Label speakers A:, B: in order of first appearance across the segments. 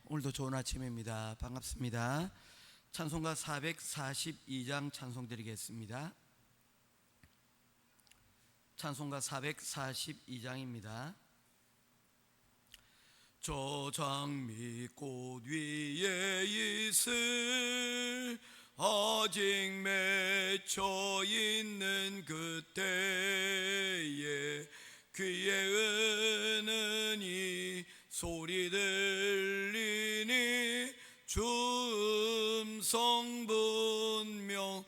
A: 오늘도 좋은 아침입니다. 반갑습니다. 찬송가 442장 찬송 드리겠습니다. 찬송가 442장입니다. 저 장미꽃 위에 있을 아직 맺혀 있는 그때에 귀에 은은히 소리 들리니 주 음성 분명하다.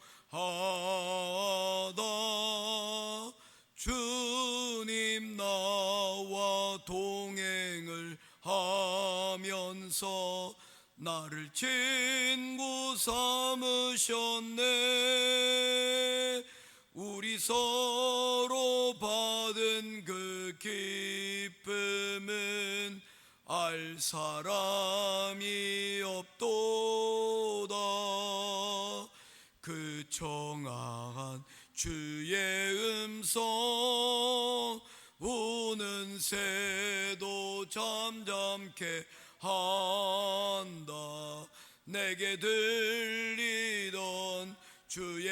A: 주님 나와 동행을 하면서 나를 친구 삼으셨네. 우리 서로 받은 그 기쁨은 알 사람이 없도다. 그 청아한 주의 음성 우는 새도 잠잠케 한다. 내게 들리던 주의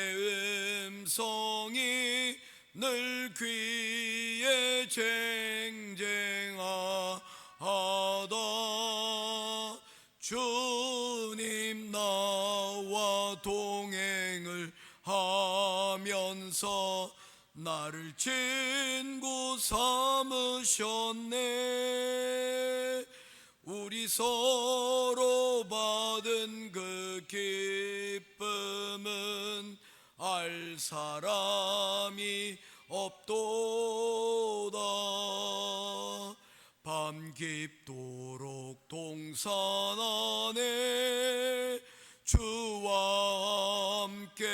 A: 음성이 늘 귀에 쟁쟁하다. 주님 나와 동행을 하면서 나를 친구 삼으셨네. 우리 서로 받은 그 기쁨은 알 사람이 없도다. 밤 깊도록 동산 안에 주와 함께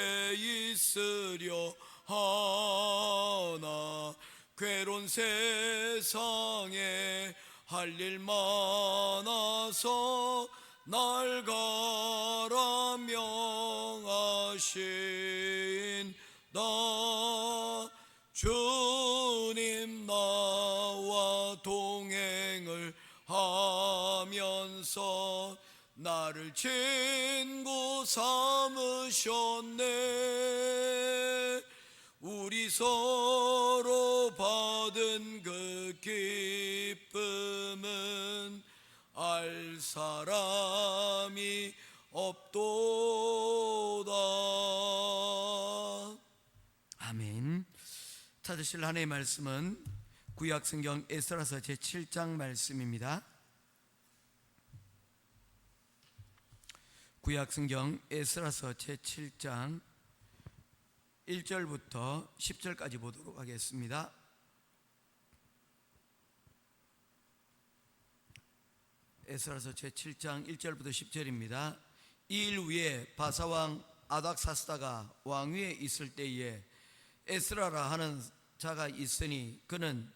A: 있으려 하나. 괴로운 세상에 할 일 많아서 날 가라 명하신다. 주님 나와 동행을 하면서 나를 친구 삼으셨네. 우리 서로 받은 그 기쁨은 알 사람이 없도다. 아멘. 찾으실 하나님의 말씀은 구약성경 에스라서 제7장 말씀입니다. 구약성경 에스라서 제7장 1절부터 10절까지 보도록 하겠습니다. 에스라서 제7장 1절부터 10절입니다. 이 일 후에 바사왕 아닥사스다가 왕위에 있을 때에 에스라라 하는 자가 있으니 그는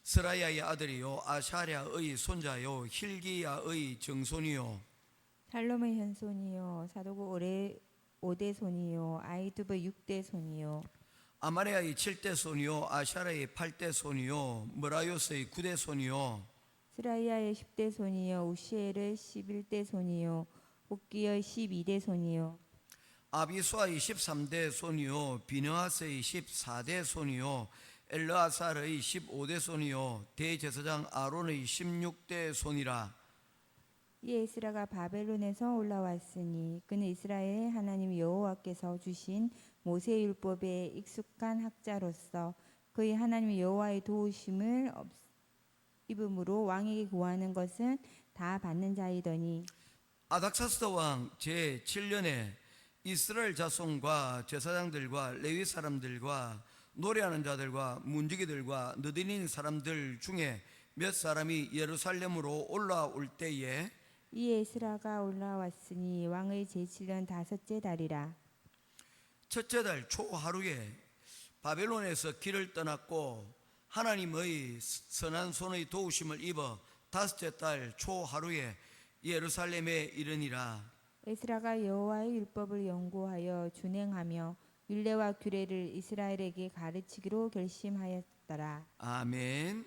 A: 스라야의 아들이요 아샤랴의 손자요 힐기야의 증손이요
B: 살롬의 현손이요 사도구 올의 5대 손이요 아이두브 6대 손이요
A: 아마레아의 7대 손이요 아샤라의 8대 손이요므라요스의 9대 손이요
B: 스라이아의 10대 손이요 우시엘의 11대 손이요 옥기의 12대 손이요
A: 아비수아의 13대 손이요 비느하스의 14대 손이요 엘르아살의 15대 손이요 대제사장 아론의 16대 손이라.
B: 이 에스라가 바벨론에서 올라왔으니 그는 이스라엘의 하나님 여호와께서 주신 모세율법에 익숙한 학자로서 그의 하나님 여호와의 도우심을 입음으로 왕에게 구하는 것은 다 받는 자이더니
A: 아닥사스다 왕 제7년에 이스라엘 자손과 제사장들과 레위 사람들과 노래하는 자들과 문지기들과 느디닌 사람들 중에 몇 사람이 예루살렘으로 올라올 때에
B: 이 에스라가 올라왔으니 왕의 제7년 다섯째 달이라.
A: 첫째 달 초하루에 바벨론에서 길을 떠났고 하나님의 선한 손의 도우심을 입어 다섯째 달 초하루에 예루살렘에 이르니라.
B: 에스라가 여호와의 율법을 연구하여 준행하며 율례와 규례를 이스라엘에게 가르치기로 결심하였더라.
A: 아멘.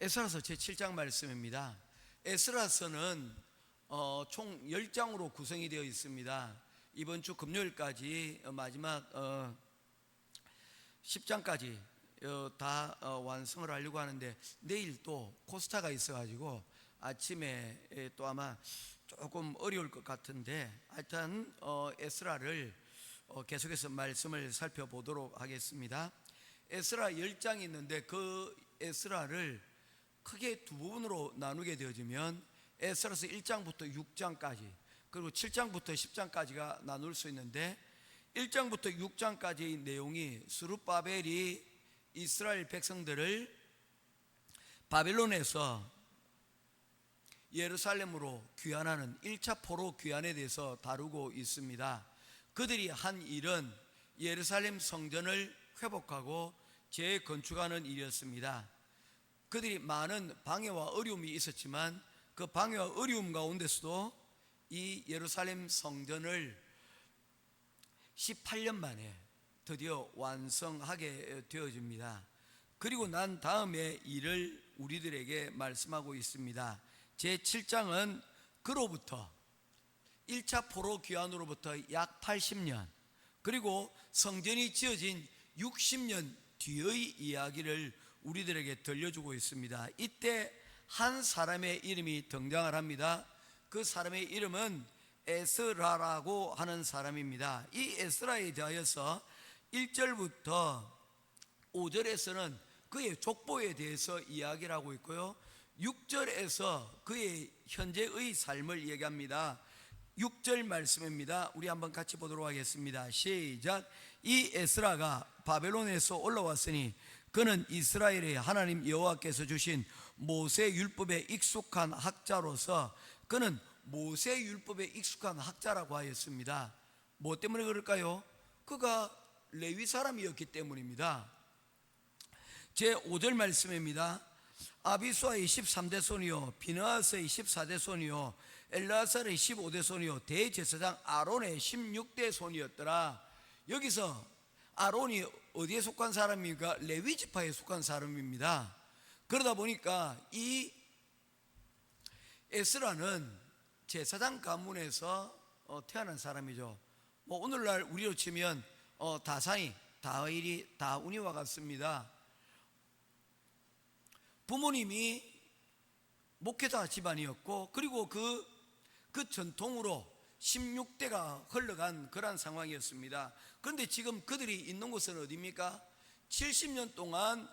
A: 에스라서 제7장 말씀입니다. 에스라서는 총 10장으로 구성이 되어 있습니다. 이번 주 금요일까지 마지막 10장까지 다 완성을 하려고 하는데, 내일 또 코스타가 있어가지고 아침에 또 아마 조금 어려울 것 같은데, 하여튼 에스라를 계속해서 말씀을 살펴보도록 하겠습니다. 에스라 10장이 있는데 그 에스라를 크게 두 부분으로 나누게 되어지면 에스라서 1장부터 6장까지, 그리고 7장부터 10장까지가 나눌 수 있는데, 1장부터 6장까지의 내용이 스룹바벨이 이스라엘 백성들을 바벨론에서 예루살렘으로 귀환하는 1차 포로 귀환에 대해서 다루고 있습니다. 그들이 한 일은 예루살렘 성전을 회복하고 재건축하는 일이었습니다. 그들이 많은 방해와 어려움이 있었지만 그 방해와 어려움 가운데서도 이 예루살렘 성전을 18년 만에 드디어 완성하게 되어집니다. 그리고 난 다음에 일을 우리들에게 말씀하고 있습니다. 제7장은 그로부터 1차 포로 귀환으로부터 약 80년, 그리고 성전이 지어진 60년 뒤의 이야기를 우리들에게 들려주고 있습니다. 이때 한 사람의 이름이 등장을 합니다. 그 사람의 이름은 에스라라고 하는 사람입니다. 이 에스라에 대하여서 1절부터 5절에서는 그의 족보에 대해서 이야기를 하고 있고요, 6절에서 그의 현재의 삶을 얘기합니다. 6절 말씀입니다. 우리 한번 같이 보도록 하겠습니다. 시작. 이 에스라가 바벨론에서 올라왔으니 그는 이스라엘의 하나님 여호와께서 주신 모세 율법에 익숙한 학자로서, 그는 모세 율법에 익숙한 학자라고 하였습니다. 뭐 때문에 그럴까요? 그가 레위 사람이었기 때문입니다. 제 5절 말씀입니다. 아비수아의 13대 손이요, 비느하스의 14대 손이요, 엘라살의 15대 손이요, 대제사장 아론의 16대 손이었더라. 여기서 아론이 어디에 속한 사람입니까? 레위 지파에 속한 사람입니다. 그러다 보니까 이 에스라는 제사장 가문에서 태어난 사람이죠. 뭐 오늘날 우리로 치면 다사이, 다일이, 다운이와 같습니다. 부모님이 목회자 집안이었고, 그리고 그 전통으로 16대가 흘러간 그런 상황이었습니다. 그런데 지금 그들이 있는 곳은 어디입니까? 70년 동안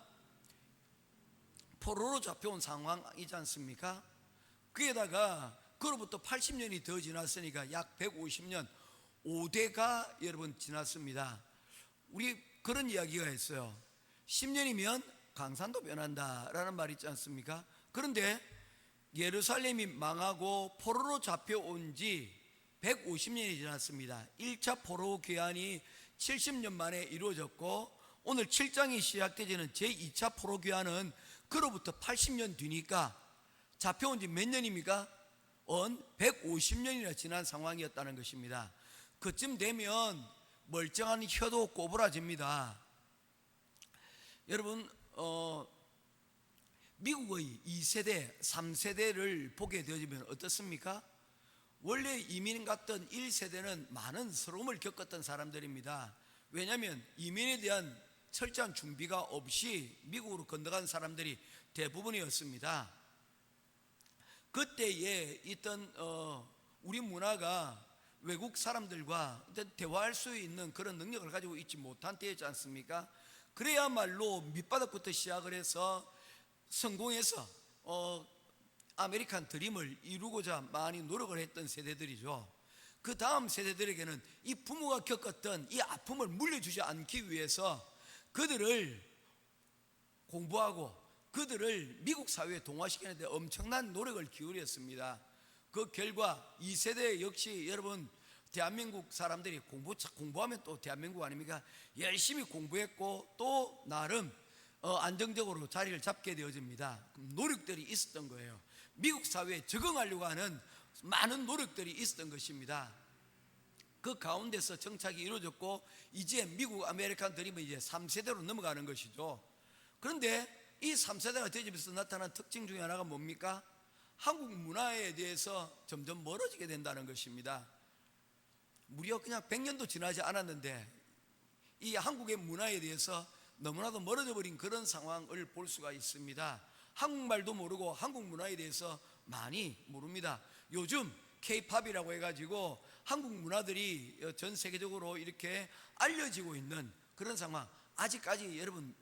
A: 포로로 잡혀온 상황이지 않습니까? 그에다가 그로부터 80년이 더 지났으니까 약 150년, 5대가 여러분 지났습니다. 우리 그런 이야기가 있어요. 10년이면 강산도 변한다라는 말이 있지 않습니까? 그런데 예루살렘이 망하고 포로로 잡혀온 지 150년이 지났습니다. 1차 포로 귀환이 70년 만에 이루어졌고, 오늘 7장이 시작되지는 제2차 포로 귀환은 그로부터 80년 뒤니까 잡혀온 지 몇 년입니까? 150년이나 지난 상황이었다는 것입니다. 그쯤 되면 멀쩡한 혀도 꼬부라집니다. 여러분, 미국의 2세대, 3세대를 보게 되어지면 어떻습니까? 원래 이민 갔던 1세대는 많은 서러움을 겪었던 사람들입니다. 왜냐하면 이민에 대한 철저한 준비가 없이 미국으로 건너간 사람들이 대부분이었습니다. 그때에 있던 우리 문화가 외국 사람들과 대화할 수 있는 그런 능력을 가지고 있지 못한 때였지 않습니까? 그래야말로 밑바닥부터 시작을 해서 성공해서 아메리칸 드림을 이루고자 많이 노력을 했던 세대들이죠. 그 다음 세대들에게는 이 부모가 겪었던 이 아픔을 물려주지 않기 위해서 그들을 공부하고 그들을 미국 사회에 동화시키는 데 엄청난 노력을 기울였습니다. 그 결과 2세대 역시 여러분, 대한민국 사람들이 공부하면 또 대한민국 아닙니까? 열심히 공부했고 또 나름 안정적으로 자리를 잡게 되어집니다. 노력들이 있었던 거예요. 미국 사회에 적응하려고 하는 많은 노력들이 있었던 것입니다. 그 가운데서 정착이 이루어졌고, 이제 미국 아메리칸 드림은 이제 3세대로 넘어가는 것이죠. 그런데 이 3세대가 되면서 나타난 특징 중에 하나가 뭡니까? 한국 문화에 대해서 점점 멀어지게 된다는 것입니다. 무려 그냥 100년도 지나지 않았는데 이 한국의 문화에 대해서 너무나도 멀어져 버린 그런 상황을 볼 수가 있습니다. 한국말도 모르고 한국 문화에 대해서 많이 모릅니다. 요즘 K-팝이라고 해가지고 한국 문화들이 전 세계적으로 이렇게 알려지고 있는 그런 상황. 아직까지 여러분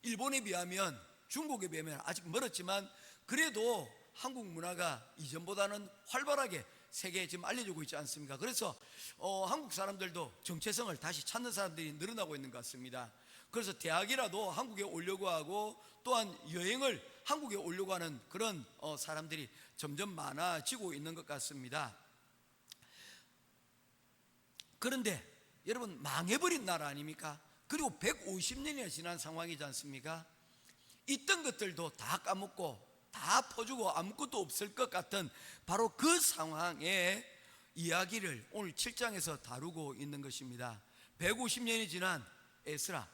A: 일본에 비하면, 중국에 비하면 아직 멀었지만 그래도 한국 문화가 이전보다는 활발하게 세계에 지금 알려지고 있지 않습니까? 그래서 한국 사람들도 정체성을 다시 찾는 사람들이 늘어나고 있는 것 같습니다. 그래서 대학이라도 한국에 오려고 하고, 또한 여행을 한국에 오려고 하는 그런 사람들이 점점 많아지고 있는 것 같습니다. 그런데 여러분, 망해버린 나라 아닙니까? 그리고 150년이나 지난 상황이지 않습니까? 있던 것들도 다 까먹고 다 퍼주고 아무것도 없을 것 같은 바로 그 상황의 이야기를 오늘 7장에서 다루고 있는 것입니다. 150년이 지난 에스라,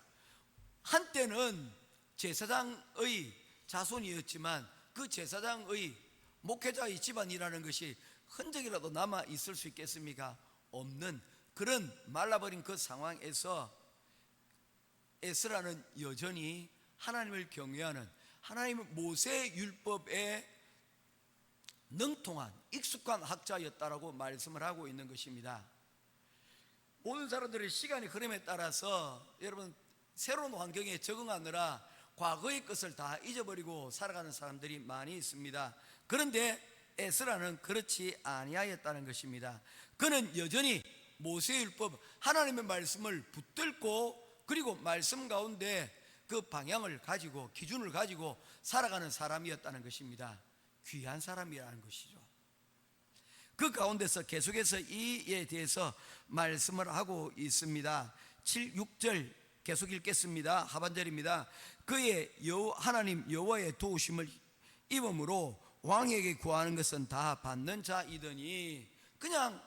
A: 한때는 제사장의 자손이었지만 그 제사장의 목회자의 집안이라는 것이 흔적이라도 남아 있을 수 있겠습니까? 없는 그런 말라버린 그 상황에서 에스라는 여전히 하나님을 경외하는, 하나님의 모세 율법에 능통한 익숙한 학자였다라고 말씀을 하고 있는 것입니다. 모든 사람들의 시간이 흐름에 따라서 여러분 새로운 환경에 적응하느라 과거의 것을 다 잊어버리고 살아가는 사람들이 많이 있습니다. 그런데 에스라는 그렇지 아니하였다는 것입니다. 그는 여전히 모세율법, 하나님의 말씀을 붙들고, 그리고 말씀 가운데 그 방향을 가지고, 기준을 가지고 살아가는 사람이었다는 것입니다. 귀한 사람이라는 것이죠. 그 가운데서 계속해서 이에 대해서 말씀을 하고 있습니다. 6절 계속 읽겠습니다. 하반절입니다. 그의 하나님 여호와의 도우심을 입음으로 왕에게 구하는 것은 다 받는 자이더니, 그냥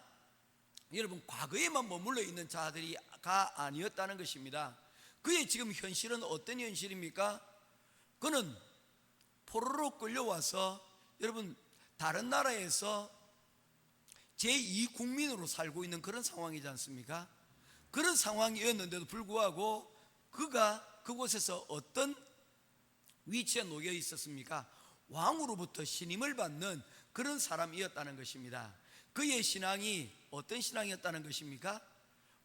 A: 여러분 과거에만 머물러 있는 자들이가 아니었다는 것입니다. 그의 지금 현실은 어떤 현실입니까? 그는 포로로 끌려와서 여러분 다른 나라에서 제2국민으로 살고 있는 그런 상황이지 않습니까? 그런 상황이었는데도 불구하고 그가 그곳에서 어떤 위치에 놓여 있었습니까? 왕으로부터 신임을 받는 그런 사람이었다는 것입니다. 그의 신앙이 어떤 신앙이었다는 것입니까?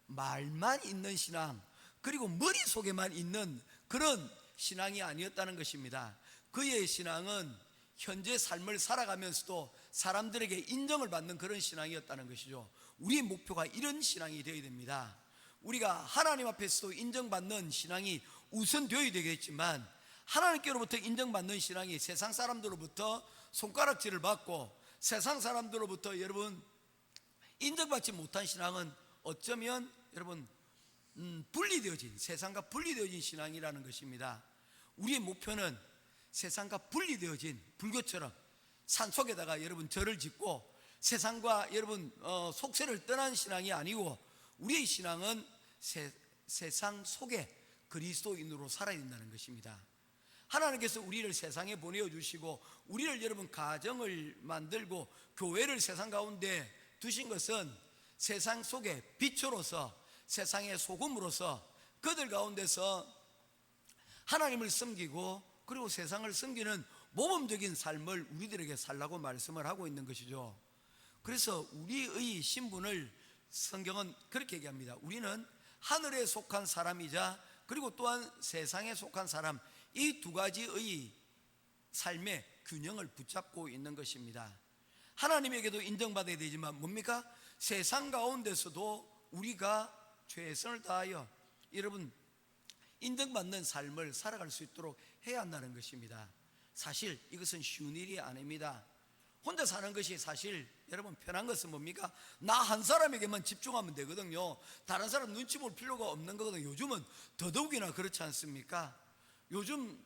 A: 말만 있는 신앙, 그리고 머릿속에만 있는 그런 신앙이 아니었다는 것입니다. 그의 신앙은 현재 삶을 살아가면서도 사람들에게 인정을 받는 그런 신앙이었다는 것이죠. 우리의 목표가 이런 신앙이 되어야 됩니다. 우리가 하나님 앞에서도 인정받는 신앙이 우선 되어야 되겠지만, 하나님께로부터 인정받는 신앙이 세상 사람들로부터 손가락질을 받고 세상 사람들로부터 여러분 인정받지 못한 신앙은 어쩌면 여러분 분리되어진, 세상과 분리되어진 신앙이라는 것입니다. 우리의 목표는 세상과 분리되어진 불교처럼 산속에다가 여러분 절을 짓고 세상과 여러분 속세를 떠난 신앙이 아니고, 우리의 신앙은 세상 속에 그리스도인으로 살아야 된다는 것입니다. 하나님께서 우리를 세상에 보내주시고 우리를 여러분 가정을 만들고 교회를 세상 가운데 두신 것은 세상 속에 빛으로서, 세상의 소금으로서 그들 가운데서 하나님을 섬기고 그리고 세상을 섬기는 모범적인 삶을 우리들에게 살라고 말씀을 하고 있는 것이죠. 그래서 우리의 신분을 성경은 그렇게 얘기합니다. 우리는 하늘에 속한 사람이자 그리고 또한 세상에 속한 사람, 이 두 가지의 삶의 균형을 붙잡고 있는 것입니다. 하나님에게도 인정받아야 되지만 뭡니까? 세상 가운데서도 우리가 최선을 다하여 여러분 인정받는 삶을 살아갈 수 있도록 해야 한다는 것입니다. 사실 이것은 쉬운 일이 아닙니다. 혼자 사는 것이 사실 여러분 편한 것은 뭡니까? 나 한 사람에게만 집중하면 되거든요. 다른 사람 눈치 볼 필요가 없는 거거든요. 요즘은 더더욱이나 그렇지 않습니까? 요즘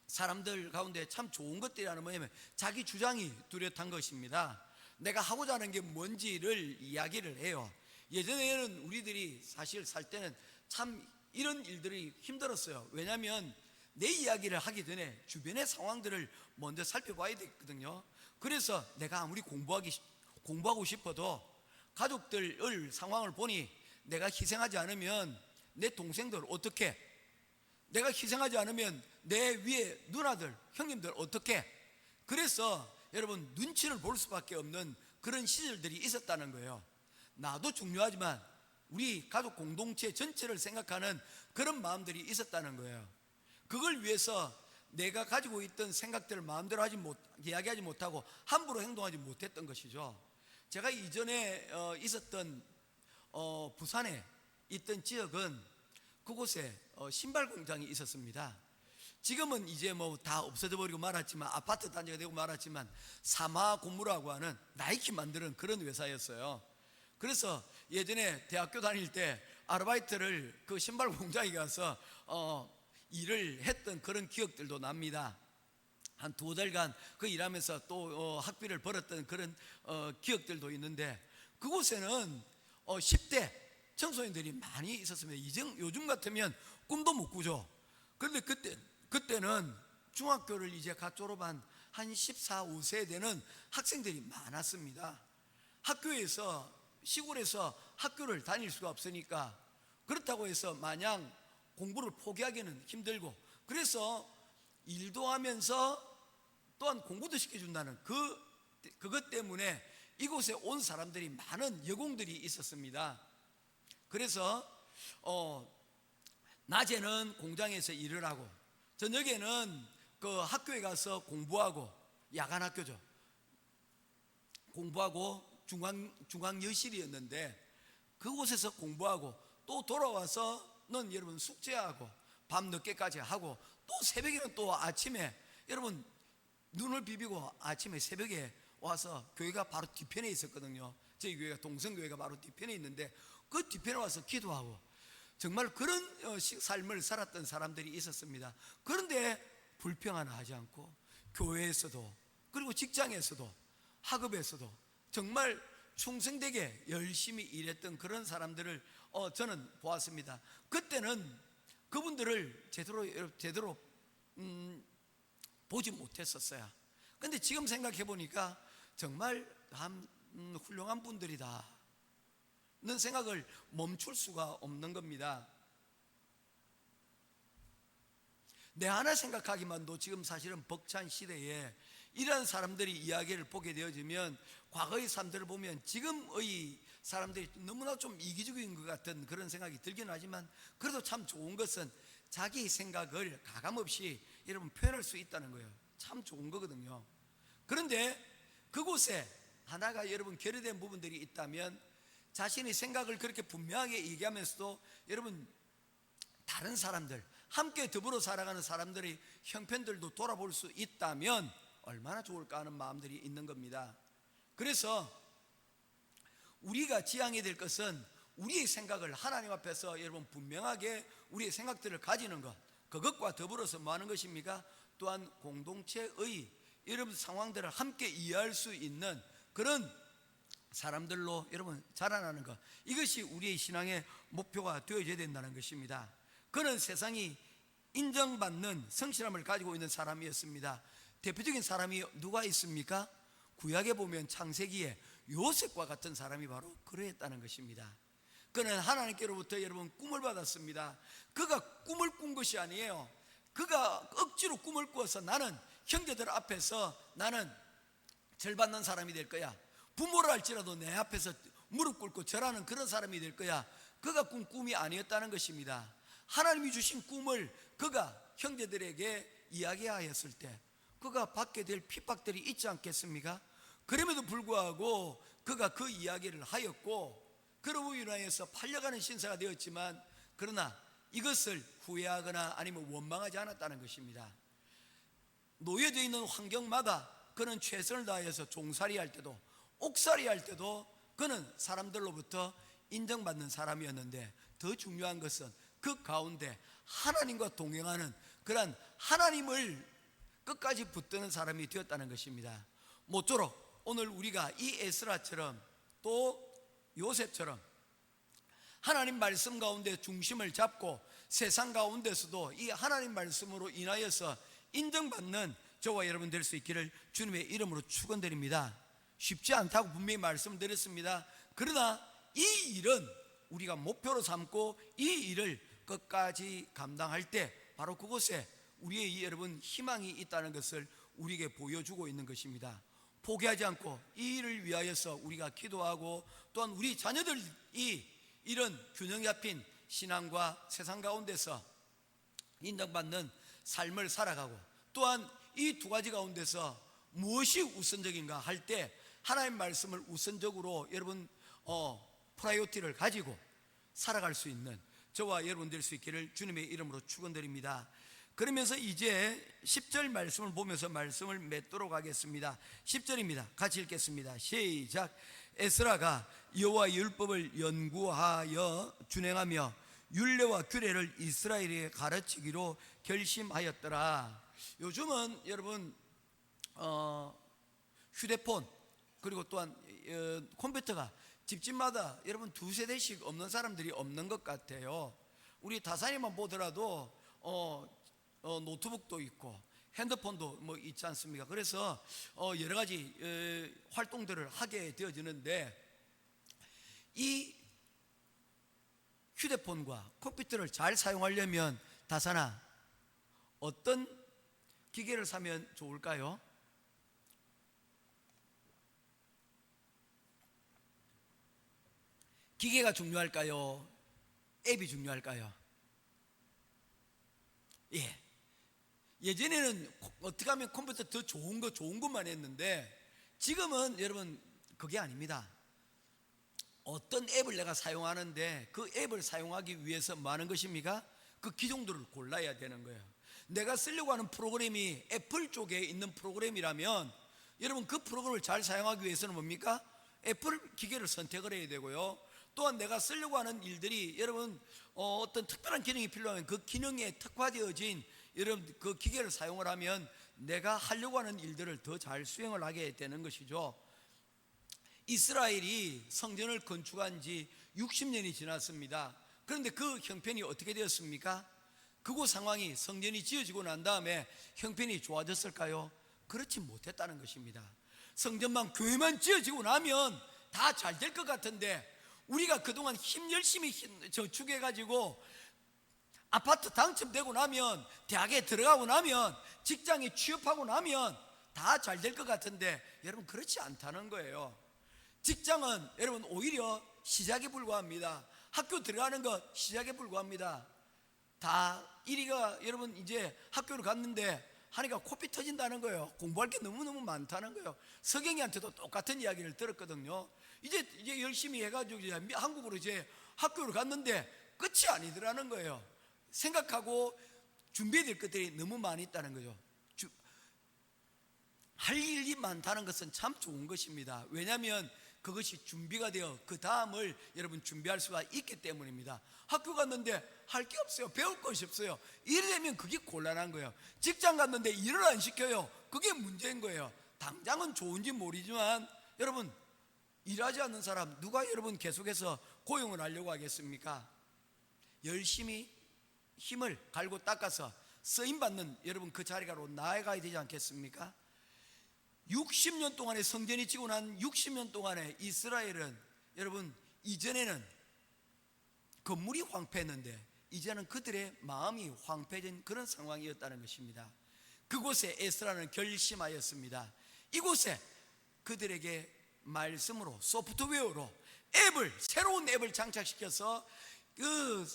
A: 사람들 가운데 참 좋은 것들이라는 뭐냐면 자기 주장이 뚜렷한 것입니다. 내가 하고자 하는 게 뭔지를 이야기를 해요. 예전에는 우리들이 사실 살 때는 참 이런 일들이 힘들었어요. 왜냐하면 내 이야기를 하기 전에 주변의 상황들을 먼저 살펴봐야 되거든요. 그래서 내가 아무리 공부하고 싶어도 가족들의 상황을 보니 내가 희생하지 않으면 내 동생들 어떻게, 내가 희생하지 않으면 내 위에 누나들, 형님들 어떻게. 그래서 여러분 눈치를 볼 수밖에 없는 그런 시절들이 있었다는 거예요. 나도 중요하지만 우리 가족 공동체 전체를 생각하는 그런 마음들이 있었다는 거예요. 그걸 위해서 내가 가지고 있던 생각들을 마음대로 이야기하지 못하고 함부로 행동하지 못했던 것이죠. 제가 이전에 있었던 부산에 있던 지역은 그곳에 신발 공장이 있었습니다. 지금은 이제 뭐 다 없어져 버리고 말았지만, 아파트 단지가 되고 말았지만, 사마고무라고 하는 나이키 만드는 그런 회사였어요. 그래서 예전에 대학교 다닐 때 아르바이트를 그 신발 공장에 가서 일을 했던 그런 기억들도 납니다. 한 2달간 그 일하면서 또 학비를 벌었던 그런 기억들도 있는데, 그곳에는 10대 청소년들이 많이 있었습니다. 요즘 같으면 꿈도 못 꾸죠. 그런데 그때는 중학교를 이제 갓 졸업한 한 14, 15세 되는 학생들이 많았습니다. 학교에서, 시골에서 학교를 다닐 수가 없으니까, 그렇다고 해서 마냥 공부를 포기하기는 힘들고, 그래서 일도 하면서 또한 공부도 시켜준다는 그것 때문에 이곳에 온 사람들이, 많은 여공들이 있었습니다. 그래서 낮에는 공장에서 일을 하고 저녁에는 그 학교에 가서 공부하고, 야간 학교죠. 공부하고 중앙여실이었는데 그곳에서 공부하고 또 돌아와서는 여러분 숙제하고 밤 늦게까지 하고, 또 새벽에는 또 아침에 여러분 눈을 비비고 아침에 새벽에 와서, 교회가 바로 뒤편에 있었거든요. 저희 교회가 동성교회가 바로 뒤편에 있는데 그 뒤편에 와서 기도하고, 정말 그런 삶을 살았던 사람들이 있었습니다. 그런데 불평 하나 하지 않고 교회에서도, 그리고 직장에서도, 학업에서도 정말 충성되게 열심히 일했던 그런 사람들을 저는 보았습니다. 그때는 그분들을 제대로 보지 못했었어요. 그런데 지금 생각해 보니까 정말 훌륭한 분들이다 는 생각을 멈출 수가 없는 겁니다. 내 하나 생각하기만도 지금 사실은 벅찬 시대에 이런 사람들이 이야기를 보게 되어지면, 과거의 사람들을 보면 지금의 사람들이 너무나 좀 이기적인 것 같은 그런 생각이 들긴 하지만, 그래도 참 좋은 것은 자기 생각을 가감없이 여러분 표현할 수 있다는 거예요. 참 좋은 거거든요. 그런데 그곳에 하나가 여러분 결여된 부분들이 있다면, 자신의 생각을 그렇게 분명하게 얘기하면서도 여러분 다른 사람들, 함께 더불어 살아가는 사람들의 형편들도 돌아볼 수 있다면 얼마나 좋을까 하는 마음들이 있는 겁니다. 그래서 우리가 지향해야 될 것은 우리의 생각을 하나님 앞에서 여러분 분명하게 우리의 생각들을 가지는 것, 그것과 더불어서 뭐 하는 것입니까? 또한 공동체의 여러분 상황들을 함께 이해할 수 있는 그런 사람들로 여러분 자라나는 것, 이것이 우리의 신앙의 목표가 되어져야 된다는 것입니다. 그는 세상이 인정받는 성실함을 가지고 있는 사람이었습니다. 대표적인 사람이 누가 있습니까? 구약에 보면 창세기에 요셉과 같은 사람이 바로 그러했다는 것입니다. 그는 하나님께로부터 여러분 꿈을 받았습니다. 그가 꿈을 꾼 것이 아니에요. 그가 억지로 꿈을 꾸어서 나는 형제들 앞에서 나는 절받는 사람이 될 거야, 부모를 할지라도 내 앞에서 무릎 꿇고 절하는 그런 사람이 될 거야. 그가 꾼 꿈이 아니었다는 것입니다. 하나님이 주신 꿈을 그가 형제들에게 이야기하였을 때 그가 받게 될 핍박들이 있지 않겠습니까? 그럼에도 불구하고 그가 그 이야기를 하였고, 그로 인하여서 팔려가는 신사가 되었지만, 그러나 이것을 후회하거나 아니면 원망하지 않았다는 것입니다. 놓여져 있는 환경마다 그는 최선을 다해서 종살이 할 때도, 옥살이 할 때도 그는 사람들로부터 인정받는 사람이었는데, 더 중요한 것은 그 가운데 하나님과 동행하는 그런 하나님을 끝까지 붙드는 사람이 되었다는 것입니다. 모쪼록 오늘 우리가 이 에스라처럼 또 요셉처럼 하나님 말씀 가운데 중심을 잡고 세상 가운데서도 이 하나님 말씀으로 인하여서 인정받는 저와 여러분 될 수 있기를 주님의 이름으로 축원드립니다. 쉽지 않다고 분명히 말씀드렸습니다. 그러나 이 일은 우리가 목표로 삼고 이 일을 끝까지 감당할 때 바로 그곳에 우리의 여러분 희망이 있다는 것을 우리에게 보여주고 있는 것입니다. 포기하지 않고 이 일을 위하여서 우리가 기도하고 또한 우리 자녀들이 이런 균형 잡힌 신앙과 세상 가운데서 인정받는 삶을 살아가고 또한 이 두 가지 가운데서 무엇이 우선적인가 할 때 하나님 말씀을 우선적으로 여러분 프라이오티를 가지고 살아갈 수 있는 저와 여러분 될 수 있기를 주님의 이름으로 축원드립니다. 그러면서 이제 10절 말씀을 보면서 말씀을 맺도록 하겠습니다. 10절입니다. 같이 읽겠습니다. 시작. 에스라가 여호와의 율법을 연구하여 준행하며 율례와 규례를 이스라엘에게 가르치기로 결심하였더라. 요즘은 여러분 휴대폰 그리고 또한 컴퓨터가 집집마다 여러분 두세 대씩 없는 사람들이 없는 것 같아요. 우리 다산이만 보더라도 노트북도 있고 핸드폰도 뭐 있지 않습니까? 그래서 여러 가지 활동들을 하게 되어지는데 이 휴대폰과 컴퓨터를 잘 사용하려면 다산아 어떤 기계를 사면 좋을까요? 기계가 중요할까요? 앱이 중요할까요? 예. 예전에는 어떻게 하면 컴퓨터 더 좋은 것만 했는데 지금은 여러분 그게 아닙니다. 어떤 앱을 내가 사용하는데 그 앱을 사용하기 위해서 뭐 하는 것입니까? 그 기종들을 골라야 되는 거예요. 내가 쓰려고 하는 프로그램이 애플 쪽에 있는 프로그램이라면 여러분 그 프로그램을 잘 사용하기 위해서는 뭡니까? 애플 기계를 선택을 해야 되고요. 또한 내가 쓰려고 하는 일들이 여러분 어떤 특별한 기능이 필요하면 그 기능에 특화되어진 여러분 그 기계를 사용을 하면 내가 하려고 하는 일들을 더 잘 수행을 하게 되는 것이죠. 이스라엘이 성전을 건축한 지 60년이 지났습니다. 그런데 그 형편이 어떻게 되었습니까? 그곳 상황이 성전이 지어지고 난 다음에 형편이 좋아졌을까요? 그렇지 못했다는 것입니다. 성전만 교회만 지어지고 나면 다 잘 될 것 같은데 우리가 그동안 열심히 저축해가지고 아파트 당첨되고 나면 대학에 들어가고 나면 직장에 취업하고 나면 다 잘 될 것 같은데 여러분 그렇지 않다는 거예요. 직장은 여러분 오히려 시작에 불과합니다. 학교 들어가는 것 시작에 불과합니다. 다 이리가 여러분 이제 학교를 갔는데 하니까 코피 터진다는 거예요. 공부할 게 너무너무 많다는 거예요. 서경이한테도 똑같은 이야기를 들었거든요. 이제 열심히 해가지고 이제 한국으로 이제 학교를 갔는데 끝이 아니더라는 거예요. 생각하고 준비해야 될 것들이 너무 많이 있다는 거죠. 할 일이 많다는 것은 참 좋은 것입니다. 왜냐하면 그것이 준비가 되어 그 다음을 여러분 준비할 수가 있기 때문입니다. 학교 갔는데 할 게 없어요. 배울 것이 없어요. 이러면 그게 곤란한 거예요. 직장 갔는데 일을 안 시켜요. 그게 문제인 거예요. 당장은 좋은지 모르지만 여러분 일하지 않는 사람 누가 여러분 계속해서 고용을 하려고 하겠습니까? 열심히 힘을 갈고 닦아서 쓰임받는 여러분 그 자리가로 나아가야 되지 않겠습니까? 60년 동안의 성전이 지고 난 60년 동안에 이스라엘은 여러분 이전에는 건물이 황폐했는데 이제는 그들의 마음이 황폐해진 그런 상황이었다는 것입니다. 그곳에 에스라는 결심하였습니다. 이곳에 그들에게 말씀으로 소프트웨어로 새로운 앱을 장착시켜서 그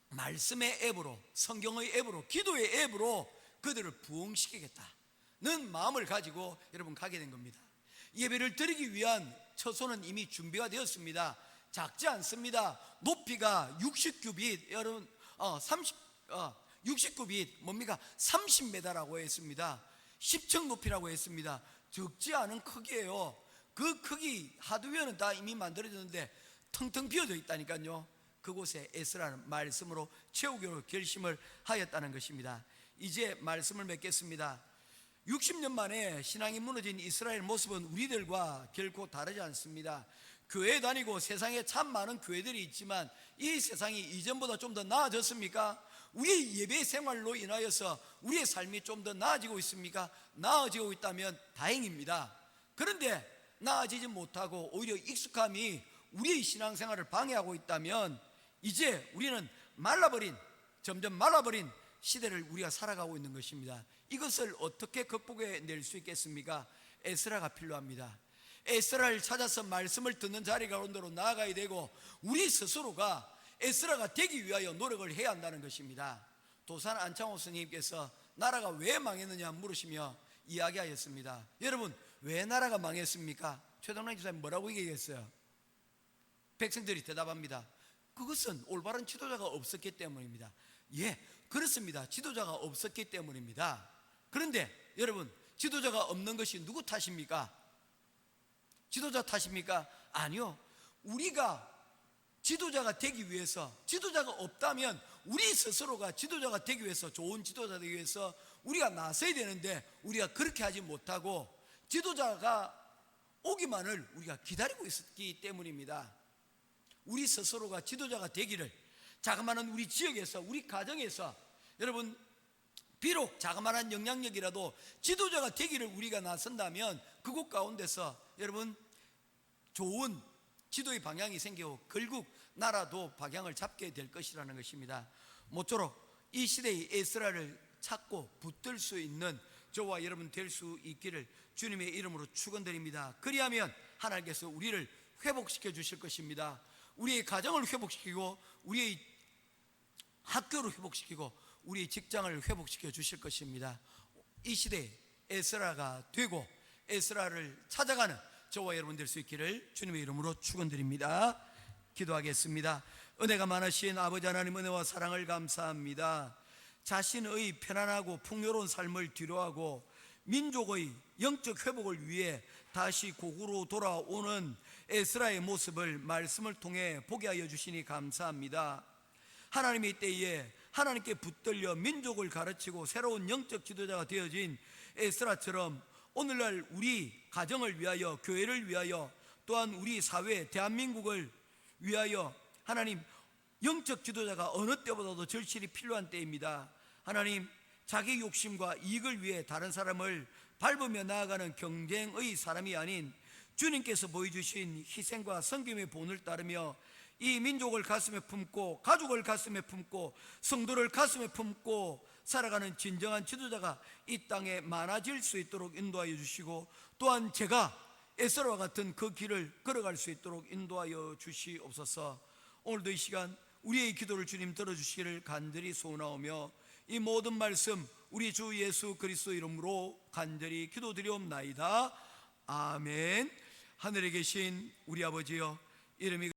A: 말씀의 앱으로 성경의 앱으로 기도의 앱으로 그들을 부흥시키겠다는 마음을 가지고 여러분 가게 된 겁니다. 예배를 드리기 위한 처소는 이미 준비가 되었습니다. 작지 않습니다. 높이가 60규빗 여러분 60규빗 뭡니까? 30m라고 했습니다. 10층 높이라고 했습니다. 적지 않은 크기예요. 그 크기 하드웨어는 다 이미 만들어졌는데 텅텅 비어져 있다니까요. 그곳에 에스라는 말씀으로 채우기로 결심을 하였다는 것입니다. 이제 말씀을 맺겠습니다. 60년 만에 신앙이 무너진 이스라엘 모습은 우리들과 결코 다르지 않습니다. 교회 다니고 세상에 참 많은 교회들이 있지만 이 세상이 이전보다 좀 더 나아졌습니까? 우리의 예배 생활로 인하여서 우리의 삶이 좀 더 나아지고 있습니까? 나아지고 있다면 다행입니다. 그런데 나아지지 못하고 오히려 익숙함이 우리의 신앙생활을 방해하고 있다면 이제 우리는 점점 말라버린 시대를 우리가 살아가고 있는 것입니다. 이것을 어떻게 극복해 낼 수 있겠습니까? 에스라가 필요합니다. 에스라를 찾아서 말씀을 듣는 자리 가운데로 나아가야 되고, 우리 스스로가 에스라가 되기 위하여 노력을 해야 한다는 것입니다. 도산 안창호 스님께서 나라가 왜 망했느냐 물으시며 이야기하였습니다. 여러분, 왜 나라가 망했습니까? 최동란 기사님 뭐라고 얘기했어요? 백성들이 대답합니다. 그것은 올바른 지도자가 없었기 때문입니다. 예, 그렇습니다. 지도자가 없었기 때문입니다. 그런데 여러분, 지도자가 없는 것이 누구 탓입니까? 지도자 탓입니까? 아니요. 우리가 지도자가 되기 위해서, 지도자가 없다면 우리 스스로가 지도자가 되기 위해서, 좋은 지도자가 되기 위해서 우리가 나서야 되는데 우리가 그렇게 하지 못하고 지도자가 오기만을 우리가 기다리고 있었기 때문입니다. 우리 스스로가 지도자가 되기를, 자그마한 우리 지역에서, 우리 가정에서, 여러분 비록 자그마한 영향력이라도 지도자가 되기를 우리가 나선다면 그곳 가운데서 여러분 좋은 지도의 방향이 생기고 결국 나라도 방향을 잡게 될 것이라는 것입니다. 모쪼록 이 시대의 에스라를 찾고 붙들 수 있는 저와 여러분 될 수 있기를 주님의 이름으로 축원드립니다. 그리하면 하나님께서 우리를 회복시켜 주실 것입니다. 우리의 가정을 회복시키고 우리의 학교를 회복시키고 우리의 직장을 회복시켜 주실 것입니다. 이 시대에 에스라가 되고 에스라를 찾아가는 저와 여러분 될 수 있기를 주님의 이름으로 축원드립니다. 기도하겠습니다. 은혜가 많으신 아버지 하나님, 은혜와 사랑을 감사합니다. 자신의 편안하고 풍요로운 삶을 뒤로하고 민족의 영적 회복을 위해 다시 고구로 돌아오는 에스라의 모습을 말씀을 통해 보게 하여 주시니 감사합니다. 하나님의 때에 하나님께 붙들려 민족을 가르치고 새로운 영적 지도자가 되어진 에스라처럼 오늘날 우리 가정을 위하여, 교회를 위하여, 또한 우리 사회 대한민국을 위하여 하나님 영적 지도자가 어느 때보다도 절실히 필요한 때입니다. 하나님, 자기 욕심과 이익을 위해 다른 사람을 밟으며 나아가는 경쟁의 사람이 아닌 주님께서 보여주신 희생과 섬김의 본을 따르며 이 민족을 가슴에 품고 가족을 가슴에 품고 성도를 가슴에 품고 살아가는 진정한 지도자가 이 땅에 많아질 수 있도록 인도하여 주시고, 또한 제가 에스라와 같은 그 길을 걸어갈 수 있도록 인도하여 주시옵소서. 오늘도 이 시간 우리의 기도를 주님 들어주시기를 간절히 소원하오며 이 모든 말씀 우리 주 예수 그리스도 이름으로 간절히 기도드리옵나이다. 아멘. 하늘에 계신 우리 아버지여, 이름이